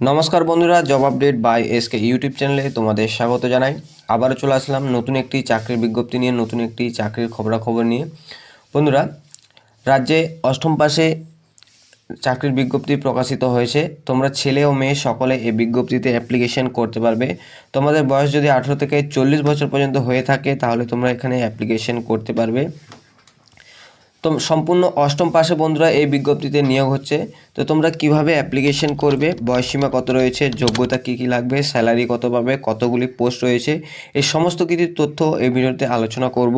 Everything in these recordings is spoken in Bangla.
নমস্কার বন্ধুরা, job update by SK YouTube চ্যানেলে তোমাদের স্বাগত জানাই। আবারও চলে আসলাম নতুন একটি চাকরির বিজ্ঞপ্তি নিয়ে, নতুন একটি চাকরির খবরাখবর নিয়ে। বন্ধুরা, রাজ্যে অষ্টম পাশে চাকরির বিজ্ঞপ্তি প্রকাশিত হয়েছে। তোমরা ছেলে ও মেয়ে সকলে এই বিজ্ঞপ্তিতে অ্যাপ্লিকেশন করতে পারবে। তোমাদের বয়স যদি 18 থেকে 40 বছর পর্যন্ত হয়ে থাকে তাহলে তোমরা এখানে অ্যাপ্লিকেশন করতে পারবে। তো সম্পূর্ণ অষ্টম পাশে বন্ধুরা এই বিজ্ঞপ্তিতে নিয়োগ হচ্ছে। তো তোমরা কিভাবে অ্যাপ্লিকেশন করবে, বয়সসীমা কত রয়েছে, যোগ্যতা কী কী লাগবে, স্যালারি কত পাবে, কতগুলি পোস্ট রয়েছে, এই সমস্ত কিছু তথ্য এই ভিডিওতে আলোচনা করব।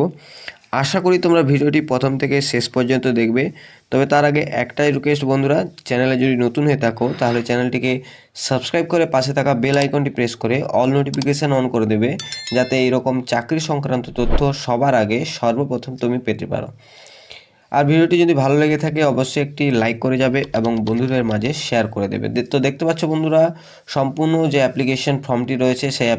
আশা করি তোমরা ভিডিওটি প্রথম থেকে শেষ পর্যন্ত দেখবে। তবে তার আগে একটাই রিকোয়েস্ট বন্ধুরা, চ্যানেলে যদি নতুন হয়ে থাকো তাহলে চ্যানেলটিকে সাবস্ক্রাইব করে পাশে থাকা বেল আইকনটি প্রেস করে অল নোটিফিকেশান অন করে দেবে, যাতে এইরকম চাকরি সংক্রান্ত তথ্য সবার আগে সর্বপ্রথম তুমি পেতে পারো। আর ভিডিওটি যদি ভালো লেগে থাকে অবশ্যই একটি লাইক করে যাবে এবং বন্ধুদের মাঝে শেয়ার করে দেবে। তো দেখতে পাচ্ছ বন্ধুরা, সম্পূর্ণ যে অ্যাপ্লিকেশন ফর্মটি রয়েছে সেই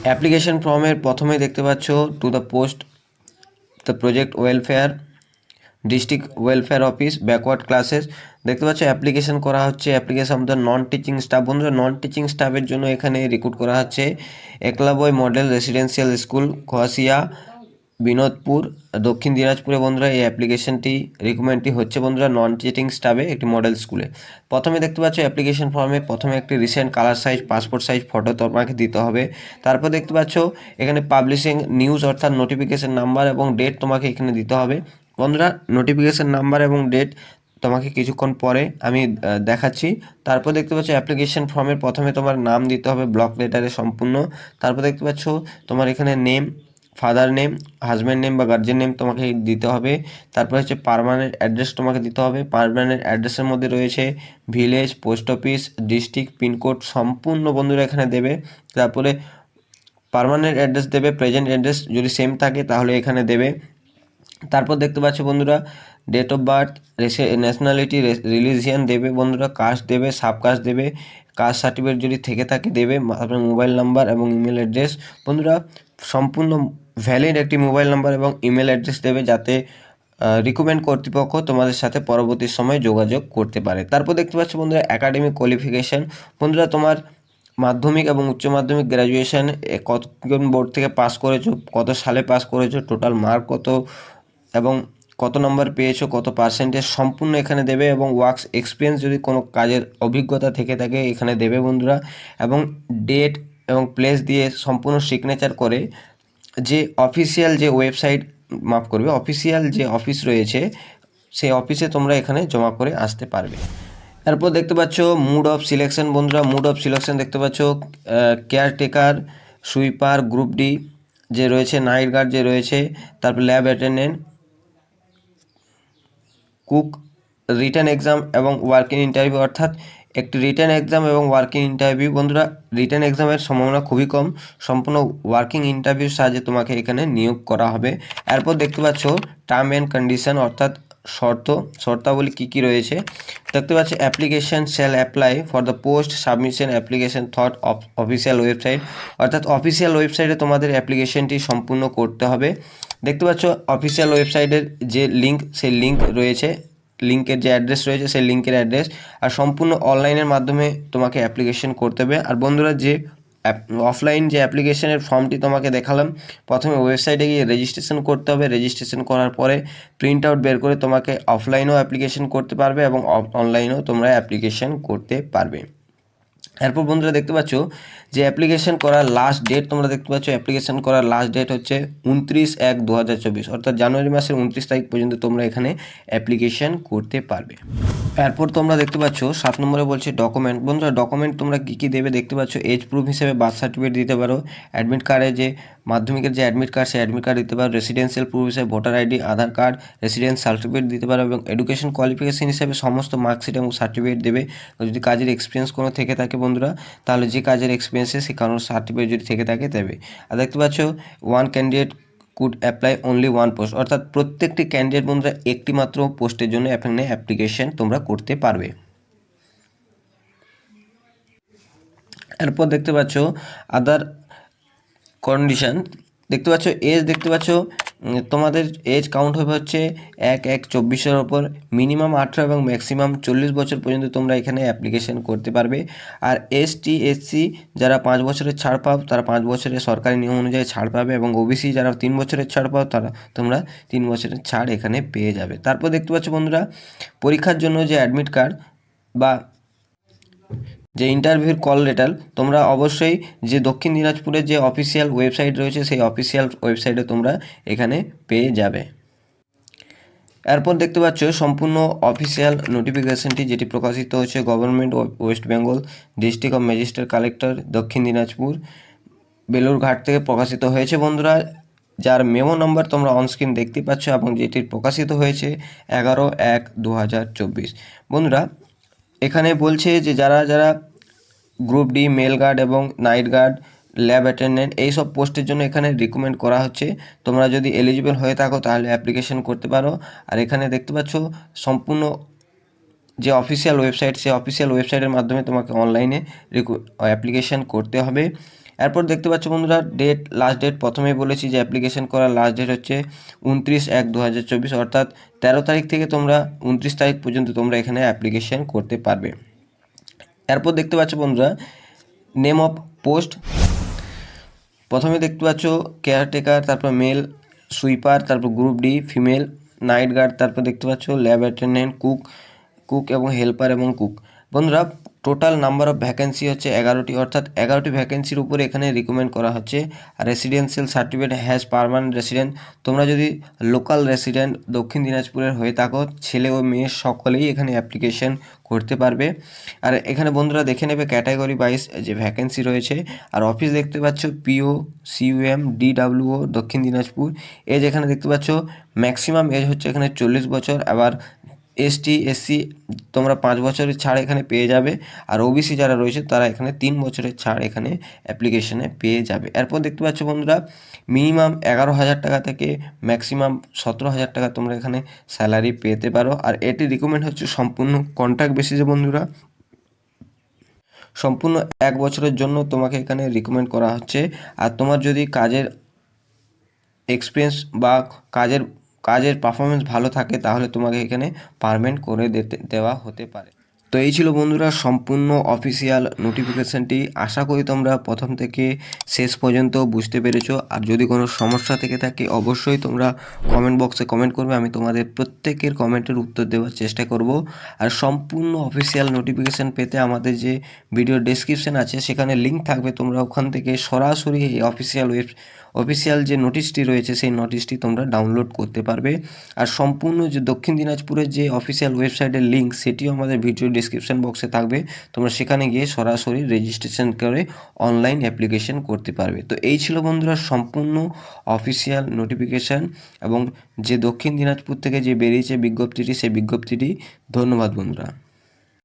অ্যাপ্লিকেশন ফর্মের প্রথমে দেখতে পাচ্ছ to the post the project welfare district welfare office backward classes. দেখতে পাচ্ছ অ্যাপ্লিকেশন করা হচ্ছে, application the non teaching staff. বন্ধুরা, নন টিচিং স্টাফের জন্য এখানে রিক্রুট করা হচ্ছে একলাবয় মডেল রেসিডেন্সিয়াল স্কুল, খোয়াশিয়া, বিনোদপুর, দক্ষিণ দিনাজপুরে। বন্ধুরা, এই অ্যাপ্লিকেশনটি রিক্রুটমেন্টটি হচ্ছে বন্ধুরা নন টিচিং স্টাফে একটি মডেল স্কুলে। প্রথমে দেখতে পাচ্ছ অ্যাপ্লিকেশন ফর্মে প্রথমে একটি recent colour size passport size photo তোমাকে দিতে হবে। তারপর দেখতে পাচ্ছ এখানে পাবলিশিং নিউজ অর্থাৎ নোটিফিকেশন নাম্বার এবং ডেট তোমাকে এখানে দিতে হবে। বন্ধুরা, নোটিফিকেশন নাম্বার এবং ডেট তোমাকে কিছুক্ষণ পরে আমি দেখাচ্ছি। তারপর দেখতে পাচ্ছ অ্যাপ্লিকেশন ফর্মের প্রথমে তোমার নাম দিতে হবে ব্লক লেটারে সম্পূর্ণ। তারপর দেখতে পাচ্ছ তোমার এখানে name, father name, husband name বা গার্জেন নেম তোমাকে দিতে হবে। তারপর হচ্ছে পার্মানেন্ট অ্যাড্রেস তোমাকে দিতে হবে। পার্মানেন্ট অ্যাড্রেসের মধ্যে রয়েছে village, post office, district, pincode সম্পূর্ণ বন্ধুরা এখানে দেবে। তারপরে পার্মানেন্ট অ্যাড্রেস দেবে, প্রেজেন্ট অ্যাড্রেস যদি সেম থাকে তাহলে এখানে দেবে। তারপর দেখতে পাচ্ছ বন্ধুরা date of birth, nationality, religion দেবে বন্ধুরা, কাস্ট দেবে, সাব কাস্ট দেবে, কাস্ট সার্টিফিকেট যদি থেকে থাকে দেবে, আপনার মোবাইল নাম্বার এবং ইমেল অ্যাড্রেস। বন্ধুরা, সম্পূর্ণ ভ্যালিড একটি মোবাইল নাম্বার এবং ইমেল অ্যাড্রেস দেবে, যাতে রিক্রুটমেন্ট কর্তৃপক্ষ তোমাদের সাথে পরবর্তী সময় যোগাযোগ করতে পারে। তারপর দেখতে পাচ্ছ বন্ধুরা একাডেমিক কোয়ালিফিকেশান। বন্ধুরা, তোমার মাধ্যমিক এবং উচ্চ মাধ্যমিক গ্র্যাজুয়েশন কত কোন বোর্ড থেকে পাস করেছো, কত সালে পাস করেছো, টোটাল মার্ক কত এবং কত নম্বর পেয়েছো, কত পার্সেন্টেজ সম্পূর্ণ এখানে দেবে এবং ওয়ার্কস এক্সপিরিয়েন্স যদি কোনো কাজের অভিজ্ঞতা থেকে থাকে এখানে দেবে বন্ধুরা। এবং ডেট এবং প্লেস দিয়ে সম্পূর্ণ সিগনেচার করে যে অফিসিয়াল যে ওয়েবসাইট, অফিসিয়াল যে অফিস রয়েছে সেই অফিসে তোমরা এখানে জমা করে আসতে পারবে। তারপর দেখতে পাচ্ছ মুড অফ সিলেকশন। বন্ধুরা, মুড অফ সিলেকশন দেখতে পাচ্ছ কেয়ারটেকার, সুইপার, গ্রুপ ডি যে রয়েছে, নাইট গার্ড যে রয়েছে, তারপর lab attendant, cook, written exam এবং ওয়ার্কিং ইন্টারভিউ, অর্থাৎ একটি রিটেন এক্সাম এবং ওয়ার্কিং ইন্টারভিউ। বন্ধুরা, রিটেন এক্সামের সম্ভাবনা খুবই কম, সম্পূর্ণ ওয়ার্কিং ইন্টারভিউর সাহায্যে তোমাকে এখানে নিয়োগ করা হবে। এরপর দেখতে পাচ্ছ টার্ম অ্যান্ড কন্ডিশন অর্থাৎ শর্তাবলী কী কী রয়েছে। দেখতে পাচ্ছ application shall apply for the post submission application thought official website, অর্থাৎ অফিসিয়াল ওয়েবসাইটে তোমাদের অ্যাপ্লিকেশনটি সম্পূর্ণ করতে হবে। দেখতে পাচ্ছ অফিসিয়াল ওয়েবসাইটের যে লিঙ্ক, সেই লিঙ্ক রয়েছে, লিঙ্কের যে অ্যাড্রেস রয়েছে সেই লিঙ্কের অ্যাড্রেস, আর সম্পূর্ণ অনলাইনের মাধ্যমে তোমাকে অ্যাপ্লিকেশন করতে হবে। আর বন্ধুরা, যে অফলাইন যে অ্যাপ্লিকেশনের ফর্মটি তোমাকে দেখালাম, প্রথমে ওয়েবসাইটে গিয়ে রেজিস্ট্রেশন করতে হবে। রেজিস্ট্রেশন করার পরে প্রিন্ট আউট বের করে তোমাকে অফলাইনেও অ্যাপ্লিকেশন করতে পারবে এবং অনলাইনেও তোমরা অ্যাপ্লিকেশন করতে পারবে। এরপর বন্ধুরা দেখতে পাচ্ছ যে অ্যাপ্লিকেশন করার লাস্ট ডেট, তোমরা দেখতে পাচ্ছ অ্যাপ্লিকেশন করার লাস্ট ডেট হচ্ছে 29/1/2024, অর্থাৎ জানুয়ারি মাসের 29 তারিখ পর্যন্ত তোমরা এখানে অ্যাপ্লিকেশন করতে পারবে। এরপর তোমরা দেখতে পাচ্ছ 7 নম্বরে বলছে ডকুমেন্ট। বন্ধুরা, ডকুমেন্ট তোমরা কী কী দেবে দেখতে পাচ্ছ, এজ প্রুফ হিসেবে বার্থ সার্টিফিকেট দিতে পারো, অ্যাডমিট কার্ডে যে মাধ্যমিকের যে অ্যাডমিট কার্ড সেই অ্যাডমিট কার্ড দিতে পারো, রেসিডেন্সিয়াল প্রুফ হিসেবে ভোটার আইডি, আধার কার্ড, রেসিডেন্স সার্টিফিকেট দিতে পারো এবং এডুকেশন কোয়ালিফিকেশন হিসেবে সমস্ত মার্কশিট এবং সার্টিফিকেট দেবে। যদি কাজের এক্সপিরিয়েন্স কোনো থেকে থাকে বন্ধুরা, তাহলে যে কাজের এক্সপিরিয়েন্সে সে কারোর সার্টিফিকেট যদি থেকে থাকে দেবে। আর দেখতে পাচ্ছ one candidate could apply only one post, অর্থাৎ প্রত্যেকটি ক্যান্ডিডেট বন্ধুরা একটি মাত্র পোস্টের জন্য এখানে অ্যাপ্লিকেশন তোমরা করতে পারবে। এরপর দেখতে পাচ্ছ আদার কন্ডিশন, দেখতে পাচ্ছ এজ, দেখতে পাচ্ছ তোমাদের এজ কাউন্ট হবে হচ্ছে 1/1/24 ওপর, মিনিমাম 18 এবং ম্যাক্সিমাম 40 বছর পর্যন্ত তোমরা এখানে অ্যাপ্লিকেশন করতে পারবে। আর ST SC যারা 5 বছরের ছাড় পাও তারা 5 বছরের সরকারি নিয়ম অনুযায়ী ছাড় পাবে, এবং OBC যারা 3 বছরের ছাড় পাও তারা তোমরা 3 বছরের ছাড় এখানে পেয়ে যাবে। তারপর দেখতে পাচ্ছ বন্ধুরা, পরীক্ষার জন্য যে অ্যাডমিট কার্ড বা যে ইন্টারভিউর কল লেটার তোমরা অবশ্যই যে দক্ষিণ দিনাজপুরের যে অফিসিয়াল ওয়েবসাইট রয়েছে সেই অফিসিয়াল ওয়েবসাইটে তোমরা এখানে পেয়ে যাবে। এরপর দেখতে পাচ্ছ সম্পূর্ণ অফিসিয়াল নোটিফিকেশনটি, যেটি প্রকাশিত হচ্ছে government West Bengal district of magistrate collector দক্ষিণ দিনাজপুর বেলুরঘাট থেকে প্রকাশিত হয়েছে বন্ধুরা, যার মেমো নাম্বার তোমরা অনস্ক্রিন দেখতে পাচ্ছ এবং যেটি প্রকাশিত হয়েছে 11/1/2024। বন্ধুরা এখানে বলছে যে যারা যারা গ্রুপ ডি মেল গার্ড এবং নাইট গার্ড ল্যাব অ্যাটেন্ডেন্ট এইসব পোস্টের জন্য এখানে রিকমেন্ড করা হচ্ছে। তোমরা যদি এলিজিবল হয়ে থাকো তাহলে অ্যাপ্লিকেশন করতে পারো। আর এখানে দেখতে পাচ্ছ সম্পূর্ণ যে অফিসিয়াল ওয়েবসাইট, সেই অফিসিয়াল ওয়েবসাইটের মাধ্যমে তোমাকে অনলাইনে অ্যাপ্লিকেশন করতে হবে। এরপর দেখতে পাচ্ছ বন্ধুরা লাস্ট ডেট প্রথমেই বলেছি যে অ্যাপ্লিকেশন করার লাস্ট ডেট হচ্ছে 29/1/2024, অর্থাৎ 13 তারিখ থেকে তোমরা 29 তারিখ পর্যন্ত তোমরা এখানে অ্যাপ্লিকেশন করতে পারবে। এরপর দেখতে পাচ্ছ বন্ধুরা নেম অফ পোস্ট, প্রথমে দেখতে পাচ্ছ কেয়ারটেকার, তারপর মেল সুইপার, তারপর group D female night guard, তারপর দেখতে পাচ্ছ ল্যাব অ্যাটেন্ডেন্ট, কুক এবং হেল্পার এবং কুক। বন্ধুরা টোটাল নাম্বার অফ ভ্যাকেন্সি হচ্ছে 11টি, অর্থাৎ 11টি ভ্যাকেন্সির উপরে এখানে রিকমেন্ড করা হচ্ছে। আর residential certificate has permanent resident, তোমরা যদি লোকাল রেসিডেন্ট দক্ষিণ দিনাজপুরের হয়ে থাকো, ছেলে ও মেয়ে সকলেই এখানে অ্যাপ্লিকেশন করতে পারবে। আর এখানে বন্ধুরা দেখে নেবে ক্যাটাগরি ওয়াইজ যে ভ্যাকেন্সি রয়েছে। আর অফিস দেখতে পাচ্ছ PO CUM DWO দক্ষিণ দিনাজপুর। এজ এখানে দেখতে পাচ্ছ ম্যাক্সিমাম এজ হচ্ছে এখানে 40 বছর। আবার ST SC তোমরা 5 বছরের ছাড় এখানে পেয়ে যাবে। আর OBC যারা রয়েছে তারা এখানে 3 বছরের ছাড় এখানে অ্যাপ্লিকেশনে পেয়ে যাবে। এরপর দেখতে পাচ্ছ বন্ধুরা মিনিমাম 11,000 টাকা থেকে ম্যাক্সিমাম 17,000 টাকা তোমরা এখানে স্যালারি পেতে পারো। আর এটি রিকমেন্ড হচ্ছে সম্পূর্ণ কন্ট্রাক্ট বেসিসে বন্ধুরা, সম্পূর্ণ 1 বছরের জন্য তোমাকে এখানে রিকমেন্ড করা হচ্ছে। আর তোমার যদি কাজের এক্সপিরিয়েন্স বা কাজের পারফরমেন্স ভালো থাকে তাহলে তোমাকে এখানে পারমেন্ট করে দেওয়া হতে পারে। তো এই ছিল বন্ধুরা সম্পূর্ণ অফিসিয়াল নোটিফিকেশানটি। আশা করি তোমরা প্রথম থেকে শেষ পর্যন্ত বুঝতে পেরেছো। আর যদি কোনো সমস্যা থেকে থাকে অবশ্যই তোমরা কমেন্ট বক্সে কমেন্ট করবে, আমি তোমাদের প্রত্যেকের কমেন্টের উত্তর দেওয়ার চেষ্টা করব। আর সম্পূর্ণ অফিসিয়াল নোটিফিকেশান পেতে আমাদের যে ভিডিও ডেসক্রিপশান আছে সেখানে লিঙ্ক থাকবে, তোমরা ওখান থেকে সরাসরি এই অফিসিয়াল যে নোটিশটি রয়েছে সেই নোটিশটি তোমরা ডাউনলোড করতে পারবে। আর সম্পূর্ণ যে দক্ষিণ দিনাজপুরের যে অফিসিয়াল ওয়েবসাইটের লিঙ্ক সেটিও আমাদের ভিডিও ডিসক্রিপশন বক্সে থাকবে, তোমরা সেখানে গিয়ে সরাসরি রেজিস্ট্রেশন করে অনলাইন অ্যাপ্লিকেশন করতে পারবে। তো এই ছিল বন্ধুরা সম্পূর্ণ অফিসিয়াল নোটিফিকেশান এবং যে দক্ষিণ দিনাজপুর থেকে যে বেরিয়েছে বিজ্ঞপ্তিটি, সেই বিজ্ঞপ্তিটি। ধন্যবাদ বন্ধুরা।